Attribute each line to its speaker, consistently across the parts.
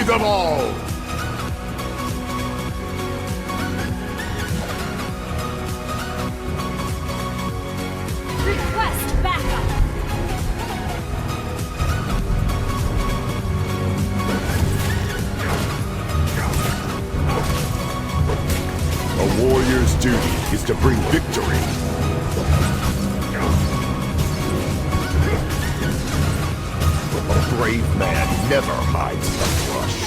Speaker 1: Slay them all!
Speaker 2: Request backup!
Speaker 1: A warrior's duty is to bring victory. A brave man never hides the brush.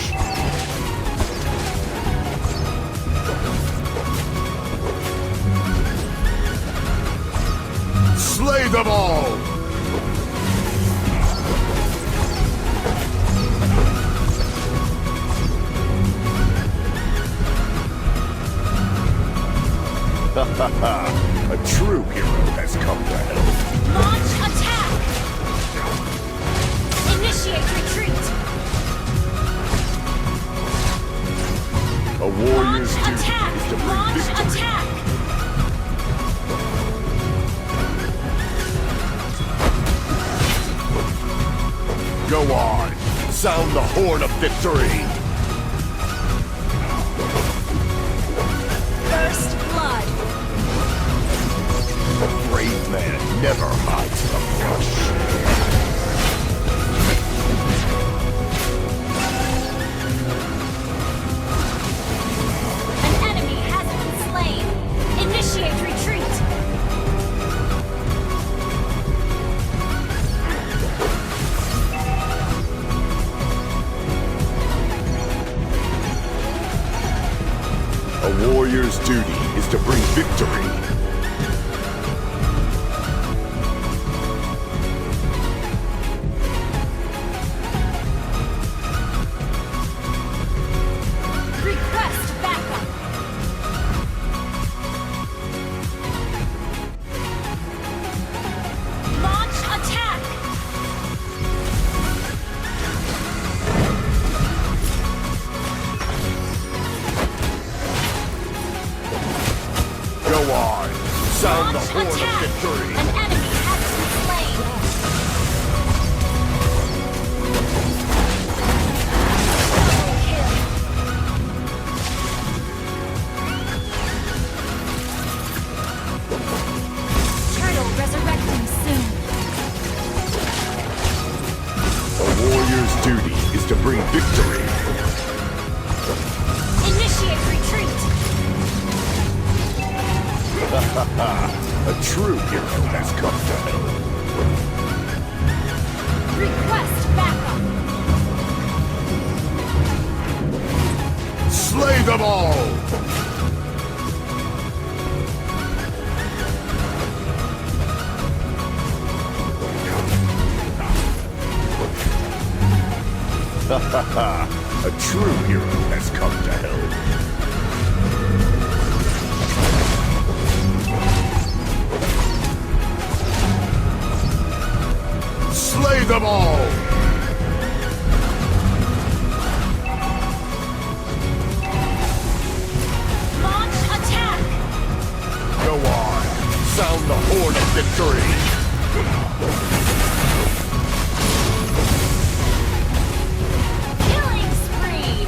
Speaker 1: Slay them all! A true hero has come to help.
Speaker 2: Launch attack! Initiate retreat!
Speaker 1: A warrior's
Speaker 2: Launch
Speaker 1: duty
Speaker 2: attack!
Speaker 1: is to bring
Speaker 2: Launch
Speaker 1: victory.
Speaker 2: attack!
Speaker 1: Go on! Sound the horn of victory!
Speaker 2: First blood!
Speaker 1: A brave man never hides the brush.
Speaker 2: An enemy has been slain! Initiate retreat!
Speaker 1: A warrior's duty is to bring victory.
Speaker 2: Request backup! Launch attack!
Speaker 1: Go on! Sound the
Speaker 2: Launch
Speaker 1: horn
Speaker 2: attack!
Speaker 1: of victory!
Speaker 2: An enemy has been slain! Double kill! Turtle resurrecting soon!
Speaker 1: A warrior's duty is to bring victory.
Speaker 2: Initiate retreat!
Speaker 1: A true hero has come to help.
Speaker 2: Request backup!
Speaker 1: Slay them all! A true hero has come to help. Slay them all!
Speaker 2: Launch attack!
Speaker 1: Go on! Sound the horn of victory!
Speaker 2: Killing spree!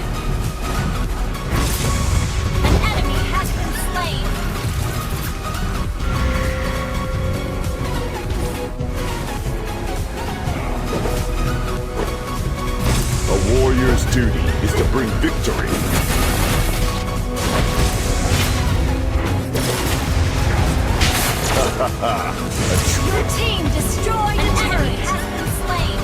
Speaker 2: An enemy has been slain!
Speaker 1: A warrior's duty is to bring victory.
Speaker 2: Your team destroyed an enemy has been slain!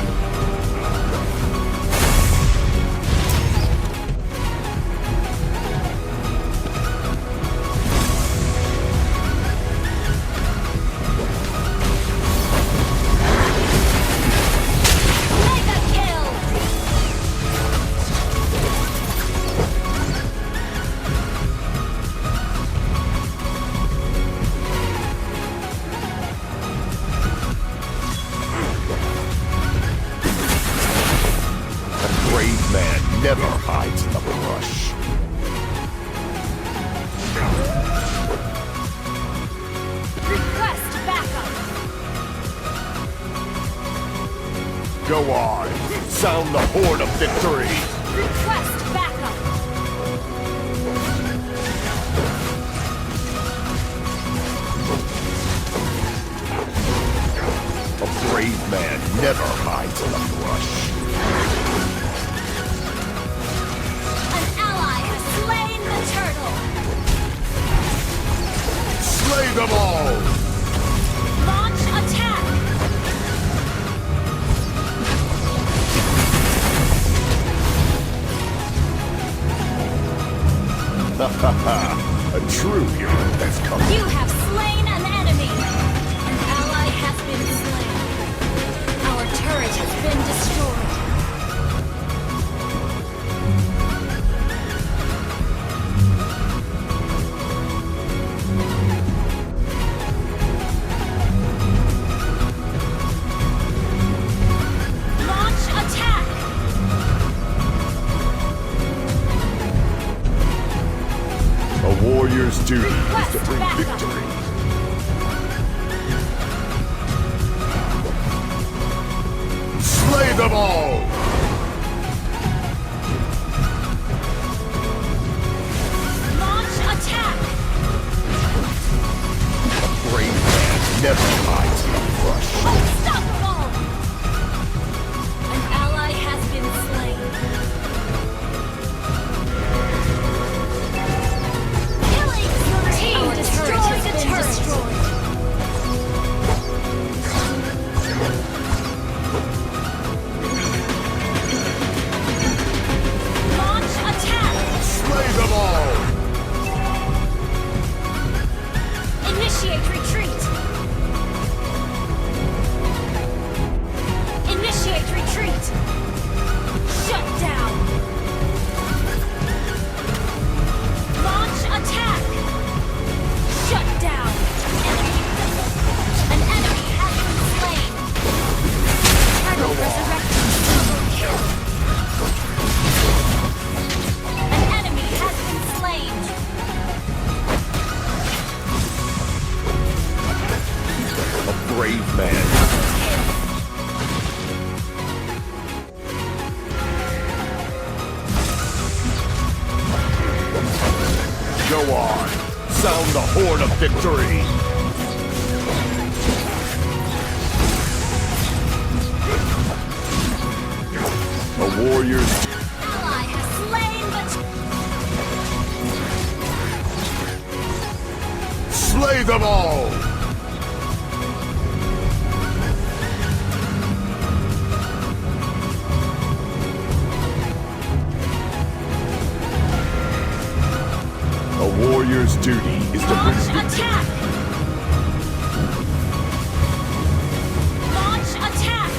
Speaker 2: Mega kill!
Speaker 1: A brave man never hides the brush.
Speaker 2: Request backup!
Speaker 1: Go on! Sound the horn of victory!
Speaker 2: Request backup.
Speaker 1: A brave man never hides in the brush.
Speaker 2: An ally has slain the turtle.
Speaker 1: Slay them all!
Speaker 2: Launch attack.
Speaker 1: A true hero has come.
Speaker 2: You have slain an enemy. An ally has been slain. Our turret has been destroyed. Launch attack.
Speaker 1: A warrior's duty is to
Speaker 2: Request
Speaker 1: bring
Speaker 2: backup.
Speaker 1: victory. Slay them all!
Speaker 2: Launch attack.
Speaker 1: A brave man never hides in the brush.
Speaker 2: Unstoppable. An ally has been slain. Killing spree. Our turret has been destroyed. Launch attack.
Speaker 1: Slay them all!
Speaker 2: Initiate retreat. Initiate retreat. Shut down. Launch attack. Shut down. An enemy has been slain. Turtle resurrecting. Double kill. An enemy has been slain.
Speaker 1: A brave man. Go on! Sound the horn of victory! A warrior's
Speaker 2: Ally has slain the
Speaker 1: slay them all! A warrior's duty is to bring
Speaker 2: launch
Speaker 1: victory.
Speaker 2: attack. Launch attack.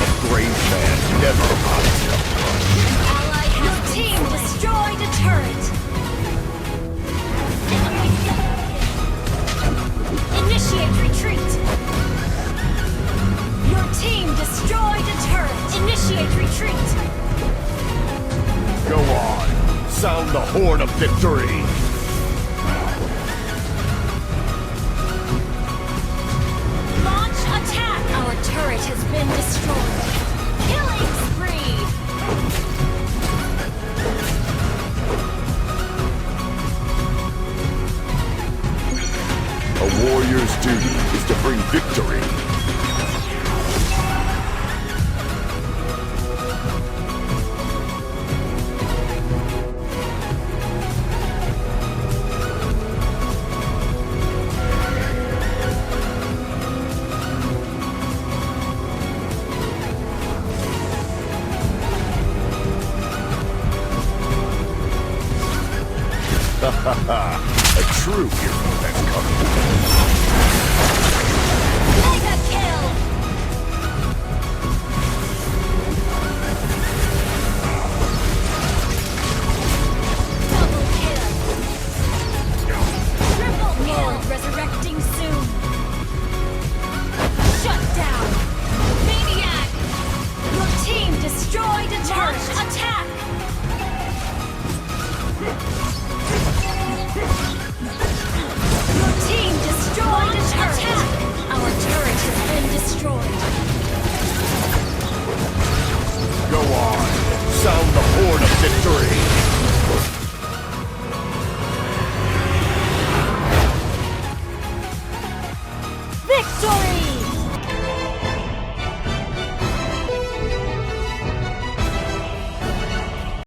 Speaker 1: A brave man never hides in the brush.
Speaker 2: Ally has your team destroyed a turret. Initiate retreat. Your team destroyed a turret. Initiate retreat.
Speaker 1: Go on! Sound the horn of victory!
Speaker 2: Launch attack. Our turret has been destroyed. Killing spree.
Speaker 1: A warrior's duty is to bring victory. A true hero has come.
Speaker 2: Mega kill. Double kill. Triple kill. Resurrecting soon. Shut down. Maniac. Your team destroyed a turret. Launch attack.
Speaker 1: victory!